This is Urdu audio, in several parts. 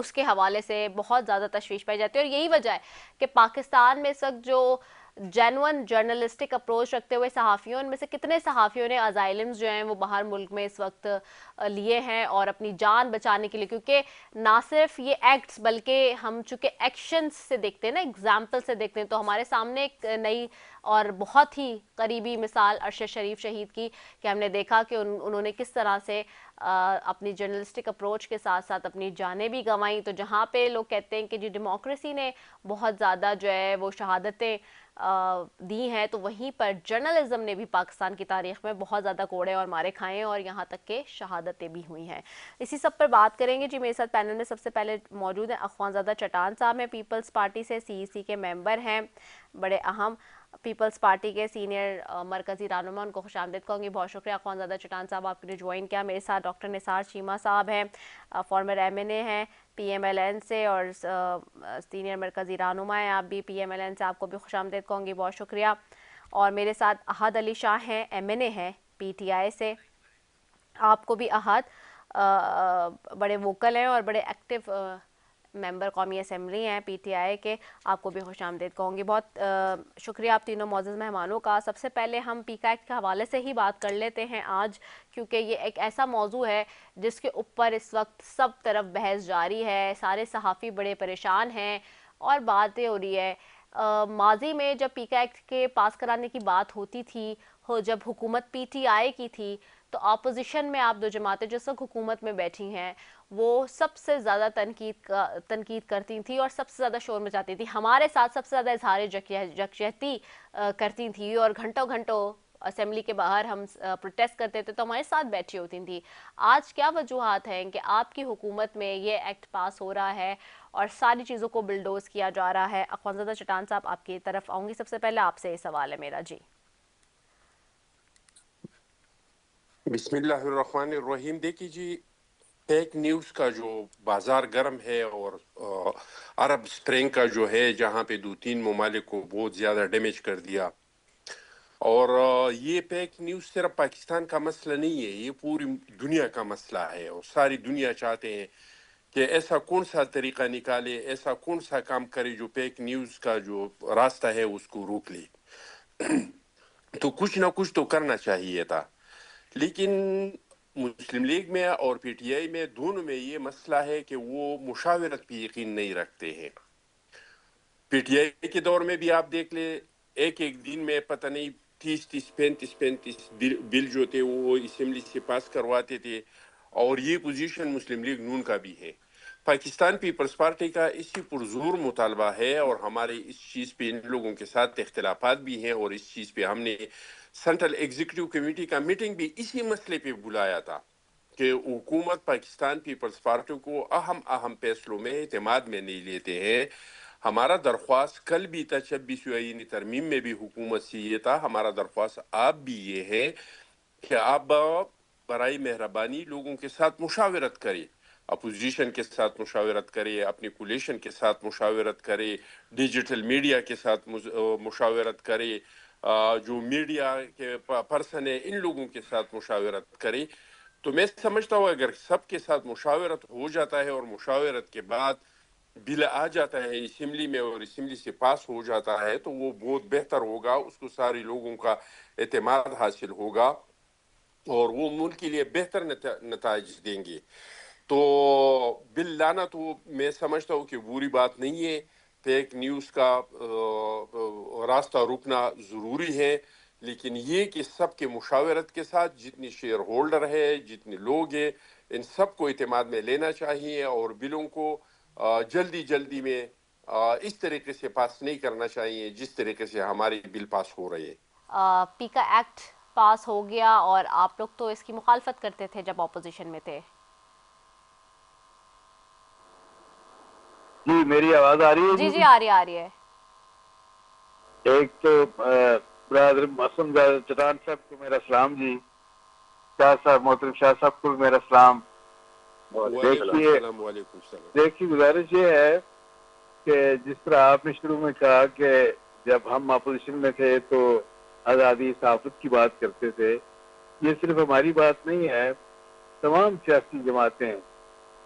اس کے حوالے سے بہت زیادہ تشویش پائی جاتی ہے. اور یہی وجہ ہے کہ پاکستان میں اس وقت جو جینون جرنلسٹک اپروچ رکھتے ہوئے صحافیوں، ان میں سے کتنے صحافیوں نے ازائلمز جو ہیں وہ باہر ملک میں اس وقت لیے ہیں اور اپنی جان بچانے کے لیے، کیونکہ نہ صرف یہ ایکٹس بلکہ ہم چونکہ ایکشنز سے دیکھتے ہیں نا، ایگزامپل سے دیکھتے ہیں، تو ہمارے سامنے ایک نئی اور بہت ہی قریبی مثال ارشد شریف شہید کی، کہ ہم نے دیکھا کہ انہوں نے کس طرح سے اپنی جرنلسٹک اپروچ کے ساتھ ساتھ اپنی جانیں بھی گنوائیں. تو جہاں پہ لوگ کہتے ہیں کہ جی ڈیموکریسی نے بہت زیادہ جو ہے وہ شہادتیں دی ہیں، تو وہیں پر جرنلزم نے بھی پاکستان کی تاریخ میں بہت زیادہ کوڑے اور مارے کھائے ہیں اور یہاں تک کہ شہادتیں بھی ہوئی ہیں. اسی سب پر بات کریں گے. جی میرے ساتھ پینل میں سب سے پہلے موجود ہیں اخوانزادہ چٹان صاحب ہیں، پیپلز پارٹی سے سی ای سی کے ممبر ہیں، بڑے اہم پیپلز پارٹی کے سینئر مرکزی رہنما. ان کو خوش آمدید کہوں گی. بہت شکریہ اخوانزادہ چٹان صاحب آپ نے جوائن کیا. میرے ساتھ ڈاکٹر نثار چیمہ صاحب ہیں، فارمر ایم این اے ہیں پی ایم ایل این سے اور سینئر مرکزی رہنما ہیں آپ بھی پی ایم ایل این سے. آپ کو بھی خوش آمدید کہوں گی. بہت شکریہ. اور میرے ساتھ احد علی شاہ ہیں، ایم این اے ہیں پی ٹی آئی سے. آپ کو بھی احد بڑے ووکل ہیں اور بڑے ایکٹیو ممبر قومی اسمبلی ہیں پی ٹی آئی کے. آپ کو بھی خوش آمدید کہوں گی. بہت شکریہ آپ تینوں معزز مہمانوں کا. سب سے پہلے ہم پیکا ایکٹ کے حوالے سے ہی بات کر لیتے ہیں آج، کیونکہ یہ ایک ایسا موضوع ہے جس کے اوپر اس وقت سب طرف بحث جاری ہے. سارے صحافی بڑے پریشان ہیں اور باتیں ہو رہی ہے. ماضی میں جب پیکا ایکٹ کے پاس کرانے کی بات ہوتی تھی، جب حکومت پی ٹی آئی کی تھی، تو اپوزیشن میں آپ دو جماعتیں جو سب حکومت میں بیٹھی ہیں وہ سب سے زیادہ تنقید کرتی تھیں اور سب سے زیادہ شور مچاتی تھیں. ہمارے ساتھ سب سے زیادہ اظہار یکجہتی کرتی تھیں اور گھنٹوں گھنٹوں اسمبلی کے باہر ہم پروٹیسٹ کرتے تھے تو ہمارے ساتھ بیٹھی ہوتی تھیں. آج کیا وجوہات ہیں کہ آپ کی حکومت میں یہ ایکٹ پاس ہو رہا ہے اور ساری چیزوں کو بلڈوز کیا جا رہا ہے؟ اخوانزادہ چٹان صاحب آپ کی طرف آؤں گی. سب سے پہلے آپ سے یہ سوال ہے میرا. جی بسم اللہ الرحمن الرحیم. دیکھیے جی، فیک نیوز کا جو بازار گرم ہے اور عرب سپرنگ کا جو ہے جہاں پہ 2-3 ممالک کو بہت زیادہ ڈیمیج کر دیا، اور یہ فیک نیوز صرف پاکستان کا مسئلہ نہیں ہے، یہ پوری دنیا کا مسئلہ ہے. اور ساری دنیا چاہتے ہیں کہ ایسا کون سا طریقہ نکالے، ایسا کون سا کام کرے جو فیک نیوز کا جو راستہ ہے اس کو روک لے. تو کچھ نہ کچھ تو کرنا چاہیے تھا. لیکن مسلم لیگ میں اور پی ٹی آئی میں دونوں میں یہ مسئلہ ہے کہ وہ مشاورت پہ یقین نہیں رکھتے ہیں. پی ٹی آئی کے دور میں بھی آپ دیکھ لیں، ایک دن میں پتہ نہیں 35 بل جو تھے وہ اسمبلی سے پاس کرواتے تھے. اور یہ پوزیشن مسلم لیگ نون کا بھی ہے. پاکستان پیپلز پارٹی کا اسی پرزور مطالبہ ہے اور ہمارے اس چیز پہ ان لوگوں کے ساتھ اختلافات بھی ہیں، اور اس چیز پہ ہم نے سینٹرل ایگزیکٹو کمیٹی کا میٹنگ بھی اسی مسئلے پہ بلایا تھا کہ حکومت پاکستان پیپلز پارٹی کو اہم فیصلوں میں اعتماد میں نہیں لیتے ہیں. ہمارا درخواست کل بھی تھا 26 آئینی ترمیم میں بھی حکومت سے یہ تھا، ہمارا درخواست آپ بھی یہ ہے کہ آپ برائے مہربانی لوگوں کے ساتھ مشاورت کریں، اپوزیشن کے ساتھ مشاورت کرے، اپنی کولیشن کے ساتھ مشاورت کرے، ڈیجیٹل میڈیا کے ساتھ مشاورت کرے، جو میڈیا کے پرسن ہیں ان لوگوں کے ساتھ مشاورت کرے. تو میں سمجھتا ہوں اگر سب کے ساتھ مشاورت ہو جاتا ہے اور مشاورت کے بعد بل آ جاتا ہے اسمبلی میں اور اسمبلی سے پاس ہو جاتا ہے تو وہ بہت بہتر ہوگا، اس کو سارے لوگوں کا اعتماد حاصل ہوگا اور وہ ملک کے لیے بہتر نتائج دیں گے. تو بل لانا تو میں سمجھتا ہوں کہ بری بات نہیں ہے. فیک نیوز کا راستہ روکنا ضروری ہے، لیکن یہ کہ سب کے مشاورت کے ساتھ جتنی شیئر ہولڈر ہے، جتنے لوگ ہیں، ان سب کو اعتماد میں لینا چاہیے اور بلوں کو جلدی میں اس طریقے سے پاس نہیں کرنا چاہیے جس طریقے سے ہمارے بل پاس ہو رہے ہیں. پیکا ایکٹ پاس ہو گیا اور آپ لوگ تو اس کی مخالفت کرتے تھے جب اپوزیشن میں تھے. جی میری آواز آ رہی ہے؟ جی آ رہی ہے. ایک تو برادر معصوم چٹان صاحب کو میرا سلام. جی شاہ صاحب، محترم شاہ صاحب کو میرا سلام. دیکھیے گزارش یہ ہے کہ جس طرح آپ نے شروع میں کہا کہ جب ہم اپوزیشن میں تھے تو آزادی صحافت کی بات کرتے تھے، یہ صرف ہماری بات نہیں ہے، تمام سیاسی جماعتیں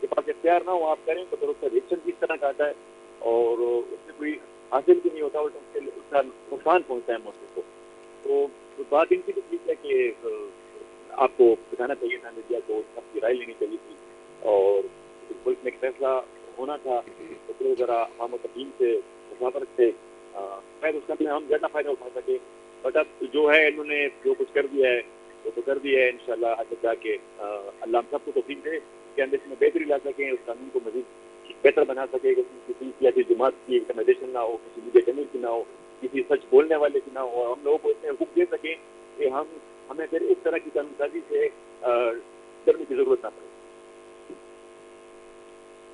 کے پاس اختیار نہ ہو آپ کریں تو پھر اس کا ریئیکشن بھی اس طرح کا آتا ہے اور اس سے کوئی حاصل بھی نہیں ہوتا اور اس کا نقصان پہنچتا ہے موسم کو. تو بات ان کی بھی ٹھیک ہے کہ آپ کو بتانا چاہیے تھا میڈیا کو, سب کی رائے لینی چاہیے تھی اور اس ملک میں ایک فیصلہ ہونا تھا تو پھر ذرا عوام و تقیم سے مشاورت سے شاید اس کا بھی ہم زیادہ فائدہ اٹھا سکے. بٹ اب جو ہے انہوں نے جو کچھ کر دیا ہے وہ تو کر دیا ہے. انشاءاللہ آگے جا کے اللہ ہم سب کو توفیق دے کہ ہم اس میں بہتری لا سکیں, اس قانون کو مزید بہتر بنا سکے کہ کسی سیاسی جماعت کی انٹرمیڈیشن نہ ہو, کسی میڈیا چینل کی نہ ہو, کسی سچ بولنے والے کی نہ ہو, اور ہم لوگوں کو اتنے حقوق دے سکیں کہ ہمیں پھر اس طرح کی قانون سازی سے کرنے کی ضرورت نہ پڑے.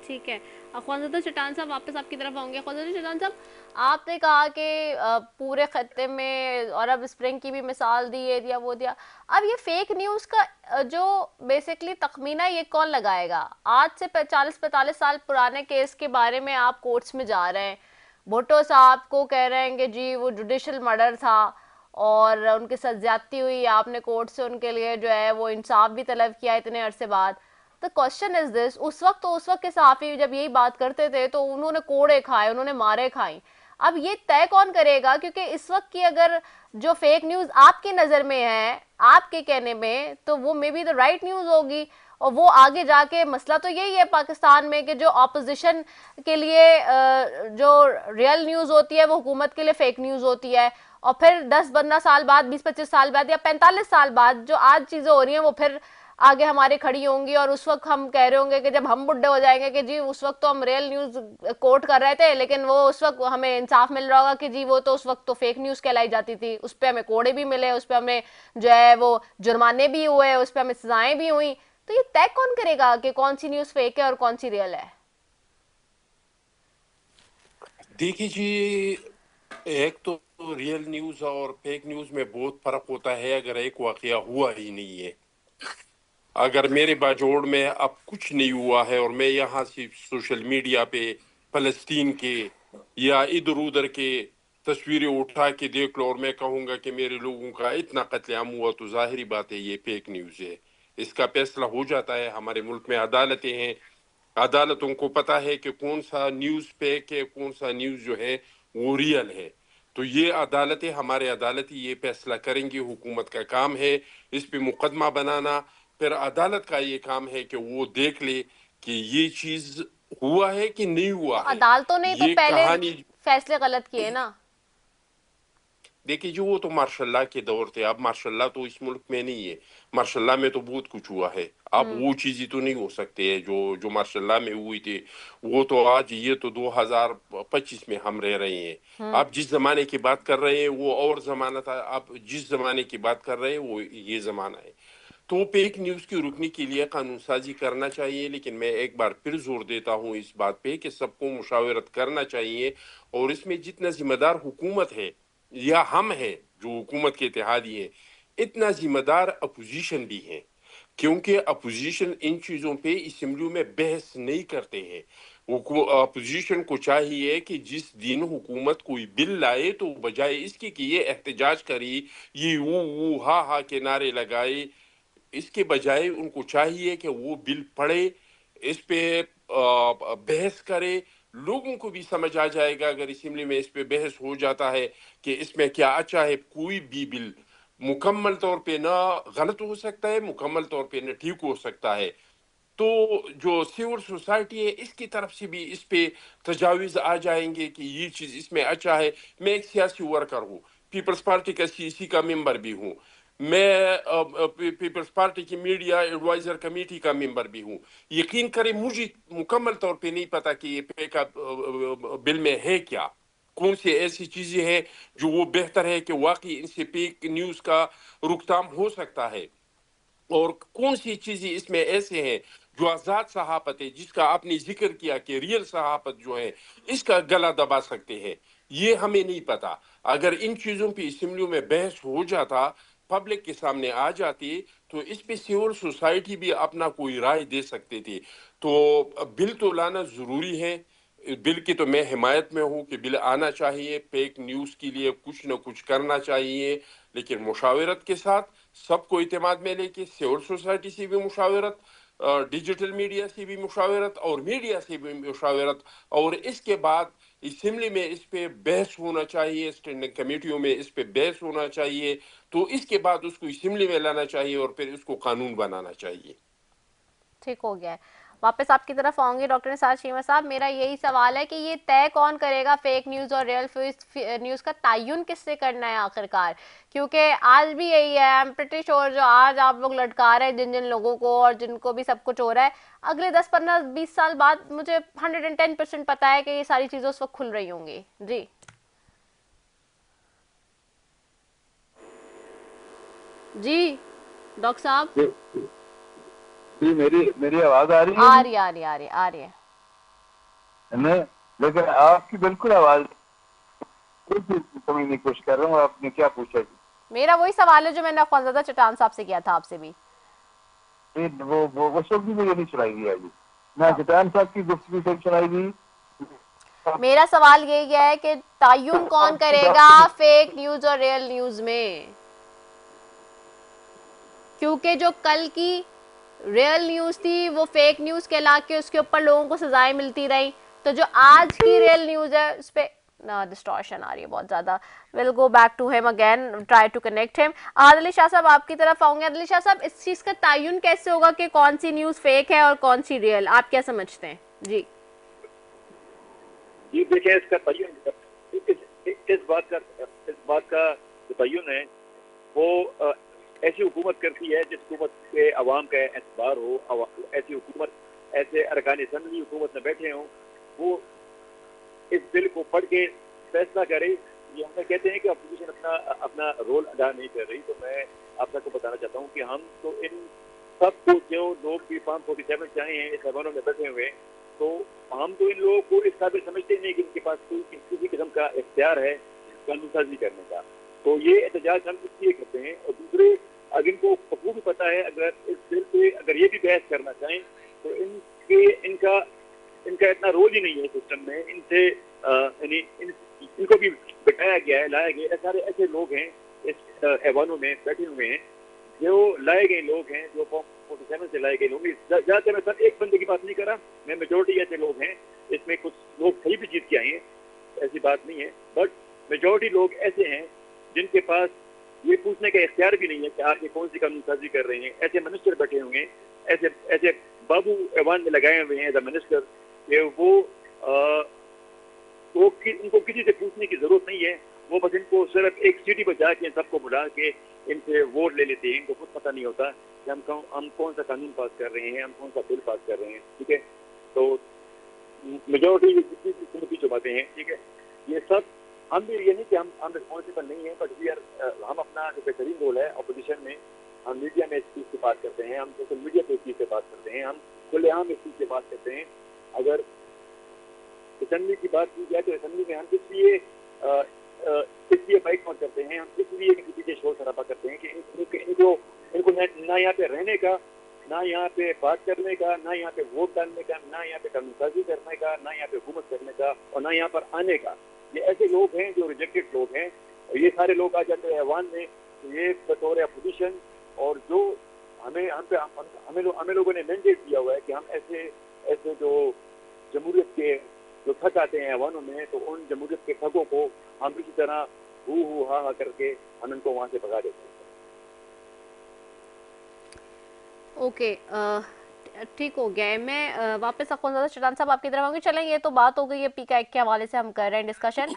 ٹھیک ہے, خوانزادہ چٹان صاحب واپس آپ کی طرف آؤں گے. خوانزادہ چٹان صاحب, آپ نے کہا کہ پورے خطے میں عرب اسپرنگ کی بھی مثال دی ہے, دیا وہ دیا. اب یہ فیک نیوز کا جو بیسکلی تخمینہ یہ کون لگائے گا؟ آج سے 40-45 سال پرانے کیس کے بارے میں آپ کورٹس میں جا رہے ہیں, بھٹو صاحب کو کہہ رہے ہیں کہ جی وہ جوڈیشل مرڈر تھا اور ان کے ساتھ زیادتی ہوئی, آپ نے کورٹ سے ان کے لیے جو ہے وہ انصاف بھی طلب کیا اتنے عرصے بعد. The question is this, اس وقت کے صحافی جب یہی بات کرتے تھے تو انہوں نے کوڑے کھائے, انہوں نے مارے کھائیں. اب یہ طے کون کرے گا؟ کیونکہ اس وقت کی اگر جو فیک نیوز آپ کی نظر میں ہے, آپ کے کہنے میں, تو وہ may be the right news ہوگی, اور وہ آگے جا کے مسئلہ تو یہی ہے پاکستان میں کہ جو اپوزیشن کے لیے جو ریئل نیوز ہوتی ہے وہ حکومت کے لیے فیک نیوز ہوتی ہے, اور پھر 10-15 سال بعد, 20-25 سال بعد یا 45 سال بعد جو آج چیزیں ہو رہی ہیں وہ پھر آگے ہمارے کھڑی ہوں گی, اور اس وقت ہم کہہ رہے ہوں گے کہ جب ہم بڈھے ہو جائیں گے کہ جی اس وقت تو ہم ریئل نیوز کوٹ کر رہے تھے لیکن وہ اس وقت ہمیں انصاف مل رہا ہوگا کہ جی وہ تو اس وقت تو فیک نیوز کہلائی جاتی تھی, اس پہ ہمیں کوڑے بھی ملے, اس پہ ہمیں جو ہے وہ جرمانے بھی ہوئے, اس پہ ہمیں سزائیں بھی ہوئیں. تو یہ طے کون کرے گا کہ کون سی نیوز فیک ہے اور کون سی ریئل ہے؟ دیکھیے جی, ایک تو ریئل نیوز اور فیک نیوز میں بہت فرق ہوتا ہے اگر ایک واقعہ ہوا ہی نہیں ہے. اگر میرے باجوڑ میں اب کچھ نہیں ہوا ہے اور میں یہاں سے سوشل میڈیا پہ فلسطین کے یا ادھر ادھر کے تصویریں اٹھا کے دیکھ لو اور میں کہوں گا کہ میرے لوگوں کا اتنا قتل عام ہوا, تو ظاہری بات ہے یہ فیک نیوز ہے. اس کا فیصلہ ہو جاتا ہے. ہمارے ملک میں عدالتیں ہیں, عدالتوں کو پتہ ہے کہ کون سا نیوز فیک ہے, کون سا نیوز جو ہے وہ ریئل ہے. تو یہ عدالتیں, ہمارے عدالتی یہ فیصلہ کریں گے. حکومت کا کام ہے اس پہ مقدمہ بنانا, پھر عدالت کا یہ کام ہے کہ وہ دیکھ لے کہ یہ چیز ہوا ہے کہ نہیں ہوا ہے. عدالتوں نے تو یہ پہلے کہانی فیصلے غلط کیے نا. دیکھیے جو وہ تو ماشاء اللہ کے دور تھے, اب ماشاء اللہ تو اس ملک میں نہیں ہے. ماشاء اللہ میں تو بہت کچھ ہوا ہے, اب وہ چیزیں تو نہیں ہو سکتے ہیں جو ماشاء اللہ میں ہوئی تھی. وہ تو آج یہ تو 2025 میں ہم رہ رہے ہیں. آپ جس زمانے کی بات کر رہے ہیں وہ اور زمانہ تھا, آپ جس زمانے کی بات کر رہے ہیں وہ یہ زمانہ ہے. تو فیک نیوز کی رکنے کے لیے قانون سازی کرنا چاہیے, لیکن میں ایک بار پھر زور دیتا ہوں اس بات پہ کہ سب کو مشاورت کرنا چاہیے, اور اس میں جتنا ذمہ دار حکومت ہے یا ہم ہیں جو حکومت کے اتحادی ہیں, اتنا ذمہ دار اپوزیشن بھی ہیں, کیونکہ اپوزیشن ان چیزوں پہ اسمبلیوں میں بحث نہیں کرتے ہیں. اپوزیشن کو چاہیے کہ جس دن حکومت کوئی بل لائے تو بجائے اس کے کہ یہ احتجاج کری, یہ وہ ہا ہا کے نعرے لگائے, اس کے بجائے ان کو چاہیے کہ وہ بل پڑھے, اس پہ بحث کرے. لوگوں کو بھی سمجھ آ جائے گا اگر اسمبلی میں اس پہ بحث ہو جاتا ہے کہ اس میں کیا اچھا ہے. کوئی بھی بل مکمل طور پہ نہ غلط ہو سکتا ہے, مکمل طور پہ نہ ٹھیک ہو سکتا ہے. تو جو سیول سوسائٹی ہے اس کی طرف سے بھی اس پہ تجاویز آ جائیں گے کہ یہ چیز اس میں اچھا ہے. میں ایک سیاسی ورکر ہوں, پیپلز پارٹی کا CC کا ممبر بھی ہوں, میں پیپلز پارٹی کی میڈیا ایڈوائزر کمیٹی کا ممبر بھی ہوں. یقین کریں مجھے مکمل طور پہ نہیں پتا کہ یہ فیک بل میں ہے کیا, کون سی ایسی چیزیں ہیں جو وہ بہتر ہے کہ واقعی ان سے فیک نیوز کا روک تھام ہو سکتا ہے, اور کون سی چیزیں اس میں ایسے ہیں جو آزاد صحافت ہے جس کا آپ نے ذکر کیا کہ ریئل صحافت جو ہے اس کا گلا دبا سکتے ہیں. یہ ہمیں نہیں پتا. اگر ان چیزوں پہ اسمبلیوں میں بحث ہو جاتا, پبلک کے سامنے آ جاتی, تو اس پہ سیول سوسائٹی بھی اپنا کوئی رائے دے سکتے تھے. تو بل تو لانا ضروری ہے, بل کی تو میں حمایت میں ہوں کہ بل آنا چاہیے. فیک نیوز کے لیے کچھ نہ کچھ کرنا چاہیے, لیکن مشاورت کے ساتھ, سب کو اعتماد میں لے کے, سیول سوسائٹی سے بھی مشاورت, ڈیجیٹل میڈیا سے بھی مشاورت اور میڈیا سے بھی مشاورت، اور اس کے بعد اسمبلی میں اس پہ بحث ہونا چاہیے، اسٹینڈنگ کمیٹیوں میں اس پہ بحث ہونا چاہیے، تو اس کے بعد اس کو اسمبلی میں لانا چاہیے اور پھر اس کو قانون بنانا چاہیے۔ ٹھیک ہو گیا ہے، واپس آپ کی طرف آؤں گی ڈاکٹر نثار شیمہ صاحب۔ میرا یہی سوال ہے کہ یہ طے کون کرے گا فیک نیوز اور ریئل نیوز کا تعین کس سے کرنا ہے آخر کار؟ کیونکہ آج بھی یہی ہے، ایم پریٹی شور جو آج آپ لوگ لٹکا رہے ہیں جن جن لوگوں کو اور جن کو بھی سب کچھ ہو رہا ہے، اگلے 10-15-20 سال بعد مجھے 110% پتا ہے کہ یہ ساری چیزیں اس وقت کھل رہی ہوں گی۔ جی جی ڈاکٹر صاحب، جی میری آواز آ رہی ہے؟ آ رہی آ رہی ہے نہیں، لیکن آپ کی بالکل آواز سمجھنے کی کوشش کر رہا ہوں۔ آپ نے کیا پوچھا جی؟ میرا وہی سوال ہے جو میں نے اخوانزادہ چٹان صاحب سے کیا تھا آپ سے بھی۔ وہ شخص بھی مجھے نہیں سنائی دیا جی، نہ چٹان صاحب کی گفتگو سے سنائی دی۔ میرا سوال یہی ہے کہ تعین کون کرے گا فیک نیوز اور ریئل نیوز میں؟ کیونکہ جو کل کی ریئل نیوز تھی وہ فیک نیوز کہلا کے اس کے اوپر لوگوں کو سزائیں ملتی رہیں، تو جو آج کی ریئل نیوز ہے اس پہ ڈسٹورشن آ رہی ہے بہت زیادہ۔ Well go back to him again, try to connect him. Adil Ali Shah صاحب آپ کی طرف آؤں گے۔ عادل علی شاہ صاحب، اس چیز کا تعین کیسے ہوگا کہ کون سی نیوز فیک ہے اور کون سی ریئل؟ آپ کیا سمجھتے ہیں؟ جی یہ دیکھیں، اس کا تعین اس بات کا جو تعین ہے وہ ایسی حکومت کرتی ہے جس حکومت کے عوام کا اعتبار ہو، ایسی حکومت، ایسے ارکان اسمبلی حکومت میں بیٹھے ہوں، وہ اس بل کو پڑھ کے فیصلہ کرے۔ یہ ہم کہتے ہیں کہ اپوزیشن اپنا رول ادا نہیں کر رہی، تو میں آپ سب کو بتانا چاہتا ہوں کہ ہم تو ان سب کو، جو لوگ بھی فارم 47 چاہے ہیں اس ایوانوں میں بیٹھے ہوئے، تو ہم تو ان لوگوں کو اس قابل سمجھتے نہیں کہ ان کے پاس کوئی کسی قسم کا اختیار ہے قانون سازی کرنے کا۔ تو یہ احتجاج ہم اس لیے کرتے ہیں، اور دوسرے اگر ان کو بخوبی پتہ ہے اگر اس بل پہ اگر یہ بھی بحث کرنا چاہیں تو ان کا اتنا رول ہی نہیں ہے سسٹم میں، ان سے یعنی ان کو بھی بٹھایا گیا ہے، لایا گیا ہے۔ سارے ایسے لوگ ہیں اس ایوانوں میں بیٹھے ہوئے ہیں، جو لائے گئے لوگ ہیں، جو فارم 47 سے لائے گئے لوگ ہیں۔ زیادہ تر میں سر ایک بندے کی بات نہیں کر رہا، میں میجورٹی ایسے لوگ ہیں، اس میں کچھ لوگ صحیح بھی جیت کے آئے ہیں، ایسی بات نہیں ہے، بٹ میجورٹی لوگ ایسے ہیں جن کے پاس یہ پوچھنے کا اختیار بھی نہیں ہے کہ آپ یہ کون سی قانون سازی کر رہے ہیں۔ ایسے منسٹر بیٹھے ہوئے ہیں، ایسے بابو ایوان میں لگائے ہوئے ہیں ایز اے منسٹر، کہ ان کو کسی سے پوچھنے کی ضرورت نہیں ہے، وہ بس ان کو صرف ایک سیٹی پر جا کے سب کو بلا کے ان سے ووٹ لے لیتے ہیں۔ ان کو کچھ پتہ نہیں ہوتا کہ ہم کون سا قانون پاس کر رہے ہیں، ہم کون سا بل پاس کر رہے ہیں، ٹھیک ہے۔ تو میجورٹی جتنی جو باتیں ہیں، ٹھیک ہے، یہ سب ہم بھی، یہ نہیں کہ ہم رسپانسبل نہیں ہیں، بٹ ہم اپنا جو بہترین رول ہے اپوزیشن میں، ہم میڈیا میں اس چیز سے بات کرتے ہیں، ہم سوشل میڈیا پہ اس چیز سے بات کرتے ہیں، ہم کھلے عام اس چیز سے بات کرتے ہیں۔ اگر اسمبلی کی بات کی جائے تو اسمبلی میں ہم اس لیے بائک آؤٹ کرتے ہیں، ہم اس لیے کسی چیز شور شرابہ کرتے ہیں کہ ان کو نہ یہاں پہ رہنے کا، نہ یہاں پہ بات کرنے کا، نہ یہاں پہ ووٹ ڈالنے کا، نہ یہاں پہ قانون سازی کرنے کا، نہ یہاں پہ حکومت کرنے کا، اور نہ یہاں پر آنے کا۔ یہ ایسے لوگ ہیں جو ریجیکٹڈ لوگ ہیں، اور یہ سارے لوگ آ جاتے ہیں ایوان میں، یہ بطور اپوزیشن، اور جو ہمیں لوگوں نے مینڈیٹ دیا ہوا ہے کہ ہم ایسے جو جمہوریت کے جو تھک آتے ہیں ایوانوں میں، تو ان جمہوریت کے تھکوں کو ہم اسی طرح ہو ہا کر کے ہم ان کو وہاں سے بھگا دیتے ہیں۔ اوکے، ٹھیک ہو گیا ہے۔ میں واپس اخوانزادہ چٹان صاحب آپ کی طرف آؤں گی۔ چلیں، یہ تو بات ہو گئی ہے پی کا ایک کے حوالے سے ہم کر رہے ہیں ڈسکشن۔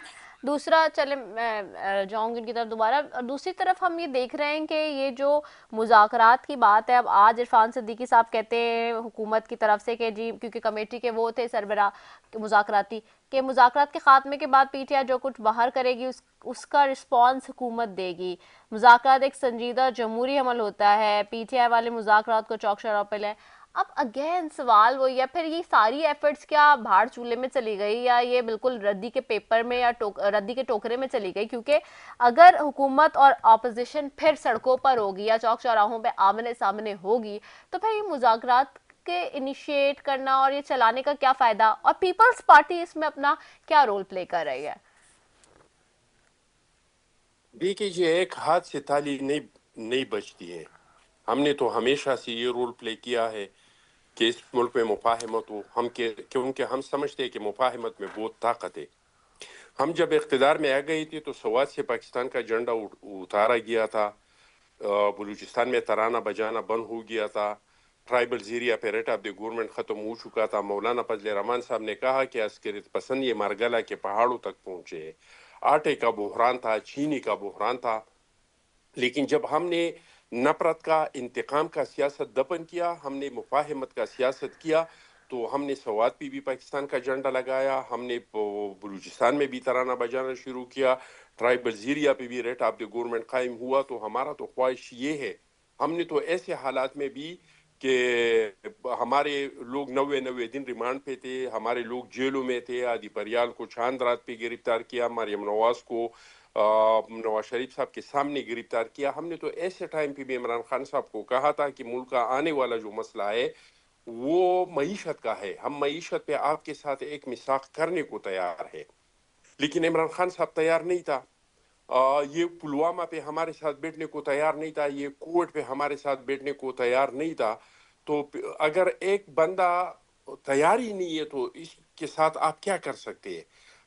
دوسرا، چلیں میں جاؤں گی ان کی طرف دوبارہ۔ دوسری طرف ہم یہ دیکھ رہے ہیں کہ یہ جو مذاکرات کی بات ہے، اب آج عرفان صدیقی صاحب کہتے ہیں حکومت کی طرف سے کہ جی، کیونکہ کمیٹی کے وہ تھے سربراہ مذاکراتی، کہ مذاکرات کے خاتمے کے بعد پی ٹی آئی جو کچھ باہر کرے گی اس کا رسپانس حکومت دے گی۔ مذاکرات ایک سنجیدہ جمہوری عمل ہوتا ہے، پی ٹی آئی والے مذاکرات کو چوک شرح پہ لیں۔ اب اگین سوال وہی ہے، پھر یہ ساری ایفرٹس کیا بھاڑ چولہے میں چلی گئی، یا یہ بالکل ردی کے پیپر میں یا ردی کے ٹوکرے میں چلی گئی؟ کیونکہ اگر حکومت اور اپوزیشن پھر سڑکوں پر ہوگی یا چوک چوراہوں پہ آمنے سامنے ہوگی، تو پھر یہ مذاکرات کے انیشیٹ کرنا اور یہ چلانے کا کیا فائدہ، اور پیپلز پارٹی اس میں اپنا کیا رول پلے کر رہی ہے؟ دیکھیے جی، ایک ہاتھ سے تالی نہیں بجتی ہے۔ ہم نے تو ہمیشہ سے یہ رول پلے کیا ہے کہ اس ملک میں مفاہمت ہو، کیونکہ ہم سمجھتے ہیں کہ مفاہمت میں بہت طاقت ہے۔ ہم جب اقتدار میں آ گئی تھی تو سوات سے پاکستان کا جھنڈا اتارا گیا تھا، بلوچستان میں ترانہ بجانا بند ہو گیا تھا، ٹرائبل زیری اپیریٹ آف دی گورنمنٹ ختم ہو چکا تھا۔ مولانا فضل الرحمان صاحب نے کہا کہ عسکریت پسند یہ مارگلا کے پہاڑوں تک پہنچے۔ آٹے کا بحران تھا، چینی کا بحران تھا، لیکن جب ہم نے نفرت کا، انتقام کا سیاست دفن کیا، ہم نے مفاہمت کا سیاست کیا، تو ہم نے سوات پہ بھی پاکستان کا جھنڈا لگایا، ہم نے بلوچستان میں بھی ترانہ بجانا شروع کیا، ٹرائبل زیریا پہ بھی ریٹ آف دی گورنمنٹ قائم ہوا۔ تو ہمارا تو خواہش یہ ہے، ہم نے تو ایسے حالات میں بھی کہ ہمارے لوگ 90 دن ریمانڈ پہ تھے، ہمارے لوگ جیلوں میں تھے، آدی پریال کو چاند رات پہ گرفتار کیا، مریم نواز کو نواز شریف صاحب کے سامنے گرفتار کیا۔ ہم نے تو ایسے ٹائم پہ بھی عمران خان صاحب کو کہا تھا کہ ملک کا آنے والا جو مسئلہ ہے وہ معیشت کا ہے، ہم معیشت پہ آپ کے ساتھ ایک میثاق کرنے کو تیار ہے، لیکن عمران خان صاحب تیار نہیں تھا۔ یہ پلوامہ پہ ہمارے ساتھ بیٹھنے کو تیار نہیں تھا، یہ کوٹ پہ ہمارے ساتھ بیٹھنے کو تیار نہیں تھا۔ تو اگر ایک بندہ تیار ہی نہیں ہے تو اس کے ساتھ آپ کیا کر سکتے ہیں؟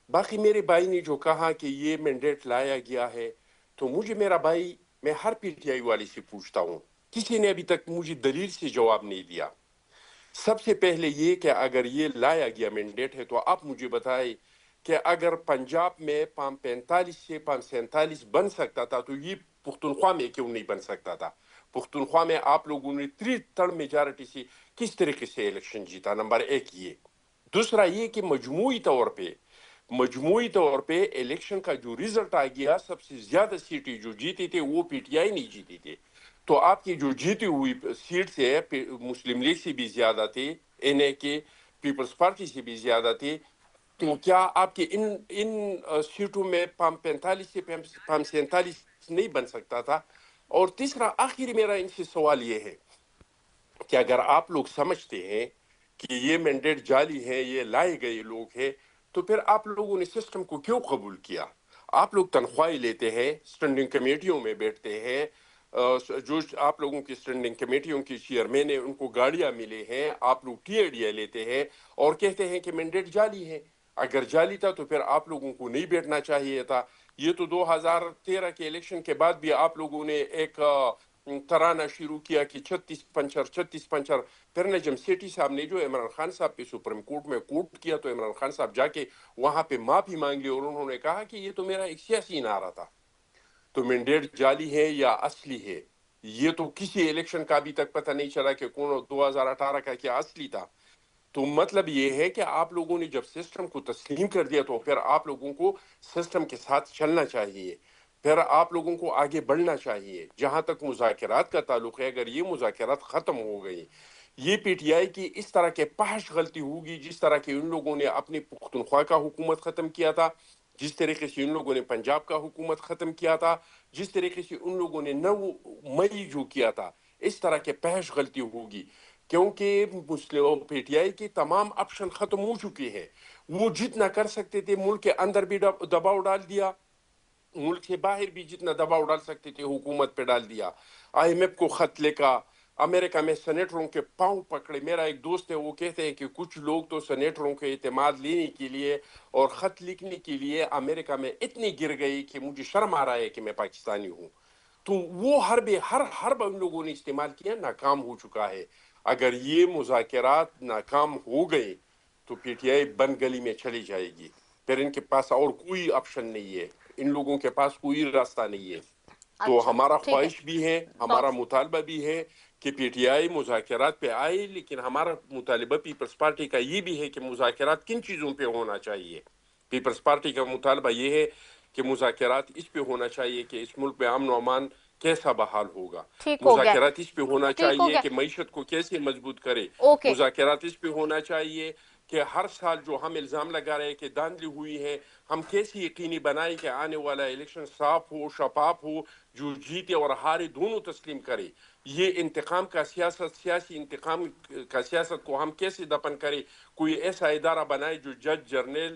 باقی میرے بھائی نے جو کہا کہ یہ مینڈیٹ لایا گیا ہے، تو مجھے میرا بھائی، میں ہر پی ٹی آئی والی سے پوچھتا ہوں، کسی نے ابھی تک مجھے دلیل سے جواب نہیں دیا۔ سب سے پہلے یہ کہ اگر یہ لایا گیا مینڈیٹ ہے تو آپ مجھے بتائیں کہ اگر پنجاب میں 45 سے 47 بن سکتا تھا تو یہ پختونخوا میں کیوں نہیں بن سکتا تھا؟ پختونخوا میں آپ لوگوں نے 3/3 میجارٹی سے کس طریقے سے الیکشن جیتا؟ نمبر ایک یہ۔ دوسرا یہ کہ مجموعی طور پہ الیکشن کا جو ریزلٹ آ گیا، سب سے زیادہ سیٹیں جو جیتی تھے وہ پی ٹی آئی نہیں جیتی تھے۔ تو آپ کی جو جیتی ہوئی سیٹ سے مسلم لیگ سے بھی زیادہ تھے، این اے کے، پیپلز پارٹی سے بھی زیادہ تھے، تو کیا آپ کے ان سیٹوں میں 45 سے 47 نہیں بن سکتا تھا؟ اور تیسرا آخری میرا ان سے سوال یہ ہے کہ اگر آپ لوگ سمجھتے ہیں کہ یہ مینڈیٹ جعلی ہے، یہ لائے گئے لوگ ہیں، تو پھر آپ لوگوں نے سسٹم کو کیوں قبول کیا؟ آپ لوگ تنخواہیں لیتے ہیں، سٹینڈنگ کمیٹیوں میں بیٹھتے ہیں، جو آپ لوگوں کی سٹینڈنگ کمیٹیوں کی چیئرمین ہیں ان کو گاڑیاں ملے ہیں، آپ لوگ ٹی اے ڈی اے لیتے ہیں اور کہتے ہیں کہ مینڈیٹ جعلی ہے۔ اگر جعلی تھا تو پھر آپ لوگوں کو نہیں بیٹھنا چاہیے تھا۔ یہ تو 2013 کے الیکشن کے بعد بھی آپ لوگوں نے ایک ترانہ شروع کیا کہ 36 پنچر۔ پھر نجم سیٹھی صاحب نے جو عمران خان صاحب پہ سپریم کورٹ میں کوٹ کیا تو عمران خان صاحب جا کے وہاں پہ معافی مانگ لی اور انہوں نے کہا کہ یہ تو میرا ایک سیاسی نعرہ تھا۔ تو مینڈیٹ جعلی ہے یا اصلی ہے، یہ تو کسی الیکشن کا ابھی تک پتہ نہیں چلا کہ کون 2018 کا کیا اصلی تھا۔ تو مطلب یہ ہے کہ آپ لوگوں نے جب سسٹم کو تسلیم کر دیا تو پھر آپ لوگوں کو سسٹم کے ساتھ چلنا چاہیے، پھر آپ لوگوں کو آگے بڑھنا چاہیے۔ جہاں تک مذاکرات کا تعلق ہے، اگر یہ مذاکرات ختم ہو گئی، یہ پی ٹی آئی کی اس طرح کے فحش غلطی ہوگی جس طرح کہ ان لوگوں نے اپنی پختونخوا کا حکومت ختم کیا تھا، جس طریقے سے ان لوگوں نے پنجاب کا حکومت ختم کیا تھا، جس طریقے سے ان لوگوں نے 9 مئی جو کیا تھا، اس طرح کے فحش غلطی ہوگی، کیونکہ مسلم پی ٹی آئی کے تمام آپشن ختم ہو چکے ہیں۔ وہ جتنا کر سکتے تھے ملک کے اندر بھی دباؤ ڈال دیا، ملک سے باہر بھی جتنا دباؤ ڈال سکتے تھے حکومت پہ ڈال دیا۔ آئی ایم ایف کو خط لکھا، امریکہ میں سینیٹروں کے پاؤں پکڑے۔ میرا ایک دوست ہے، وہ کہتے ہیں کہ کچھ لوگ تو سینیٹروں کے اعتماد لینے کے لیے اور خط لکھنے کے لیے امریکہ میں اتنے گر گئی کہ مجھے شرم آ رہا ہے کہ میں پاکستانی ہوں۔ تو وہ ہر ان لوگوں نے استعمال کیا، ناکام ہو چکا ہے۔ اگر یہ مذاکرات ناکام ہو گئے تو پی ٹی آئی بند گلی میں چلی جائے گی، پھر ان کے پاس اور کوئی آپشن نہیں ہے، ان لوگوں کے پاس کوئی راستہ نہیں ہے۔ تو اچھا ہمارا ٹھیک ہے، خواہش بھی ہے، ہمارا مطالبہ بھی ہے کہ پی ٹی آئی مذاکرات پہ آئے، لیکن ہمارا مطالبہ پیپلز پارٹی کا یہ بھی ہے کہ مذاکرات کن چیزوں پہ ہونا چاہیے۔ پیپلز پارٹی کا مطالبہ یہ ہے کہ مذاکرات اس پہ ہونا چاہیے کہ اس ملک میں امن و امان کیسا بحال ہوگا، ٹھیک ہو گیا، مذاکرات اس پہ ہونا ٹھیک ہو چاہیے گیا، کہ معیشت کو کیسے مضبوط کرے، اوکے، مذاکرات اس پہ ہونا چاہیے کہ ہر سال جو ہم الزام لگا رہے ہیں کہ دھاندلی ہوئی ہے، ہم کیسے یقینی بنائیں کہ آنے والا الیکشن صاف ہو، شفاف ہو، جو جیتے اور ہارے دونوں تسلیم کرے۔ یہ انتقام کا سیاسی انتقام کا سیاست کو ہم کیسے دفن کریں؟ کوئی ایسا ادارہ بنائے جو جج، جرنیل،